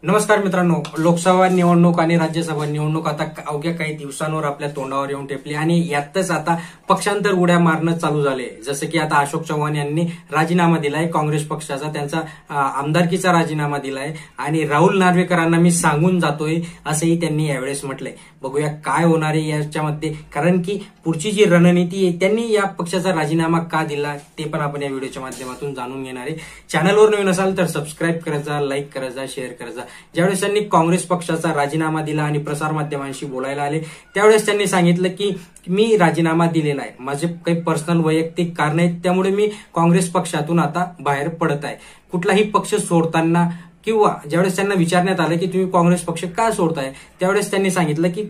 नमस्कार मित्रांनो, लोकसभा निवडणूक आणि राज्यसभा निवडणूक आता अवघ्या काही दिवसांवर आपल्या तोंडावर येऊन ठेपली आणि यातच आता पक्षांतर उड्या मारणं चालू झाले. जसं की आता अशोक चव्हाण यांनी राजीनामा दिलाय काँग्रेस पक्षाचा, त्यांचा आमदारकीचा राजीनामा दिलाय आणि राहुल नार्वेकरांना मी सांगून जातोय असंही त्यांनी यावेळेस म्हटलंय. बघूया काय होणार आहे याच्यामध्ये, कारण की पुढची जी रणनीती आहे त्यांनी या पक्षाचा राजीनामा का दिला ते पण आपण या व्हिडिओच्या माध्यमातून जाणून घेणार आहे. चॅनलवर नवीन असाल तर सबस्क्राईब करायचा, लाईक करायचा, शेअर करायचा. ज्यावेळेस त्यांनी काँग्रेस पक्षाचा राजीनामा दिला आणि प्रसारमाध्यमांशी बोलायला आले त्यावेळेस त्यांनी सांगितलं की मी राजीनामा दिलेला आहे, माझे काही पर्सनल वैयक्तिक कारण आहेत, त्यामुळे मी काँग्रेस पक्षातून आता बाहेर पडत आहे. कुठलाही पक्ष सोडताना किंवा ज्यावेळेस त्यांना विचारण्यात आलं की तुम्ही काँग्रेस पक्ष का सोडताय त्यावेळेस त्यांनी सांगितलं की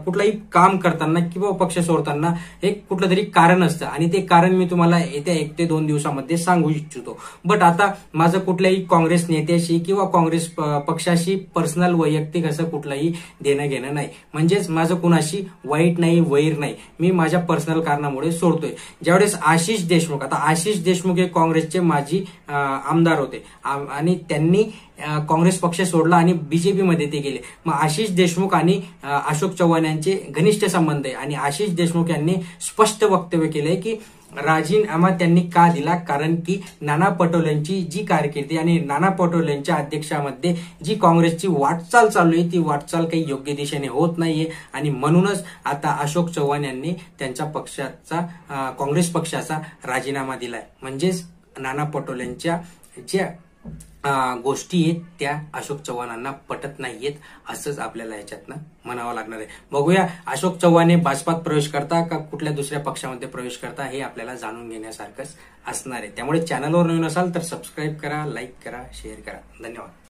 कुठलाही काम करताना किंवा पक्ष सोडताना एक कुठलं तरी कारण असतं आणि ते कारण मी तुम्हाला येत्या 1 ते 2 दिवसामध्ये सांगू इच्छितो. बट आता माझं कुठल्याही काँग्रेस नेत्याशी किंवा काँग्रेस पक्षाशी पर्सनल वैयक्तिक असं कुठलंही देणं घेणं नाही, म्हणजेच माझं कुणाशी वाईट नाही, वैर नाही, मी माझ्या पर्सनल कारणामुळे सोडतोय. ज्यावेळेस आशिष देशमुख, आता आशिष देशमुख हे काँग्रेसचे माजी आमदार होते आणि त्यांनी काँग्रेस पक्ष सोडला आणि बीजेपी मध्ये ते गेले. मग आशिष देशमुख आणि अशोक चव्हाण यांचे घनिष्ठ संबंध आहे आणि आशिष देशमुख यांनी स्पष्ट वक्तव्य केलंय की राजीनामा त्यांनी का दिला, कारण की नाना पटोलेंची जी कारकिर्दी आणि नाना पटोलेंच्या अध्यक्षामध्ये जी काँग्रेसची वाटचाल चालू आहे ती वाटचाल काही योग्य दिशेने होत नाहीये आणि म्हणूनच आता अशोक चव्हाण यांनी त्यांच्या पक्षाचा काँग्रेस पक्षाचा राजीनामा दिलाय. म्हणजेच नाना पटोलेंच्या ज्या गोष्टी आहेत त्या अशोक चव्हाणांना पटत नाहीयेत असंच आपल्याला याच्यातनं म्हणावं लागणार आहे. बघूया अशोक चव्हाण हे भाजपात प्रवेश करता का कुठल्या दुसऱ्या पक्षामध्ये प्रवेश करता हे आपल्याला जाणून घेण्यासारखंच असणार आहे. त्यामुळे चॅनलवर नवीन असाल तर सबस्क्राईब करा, लाईक करा, शेअर करा. धन्यवाद.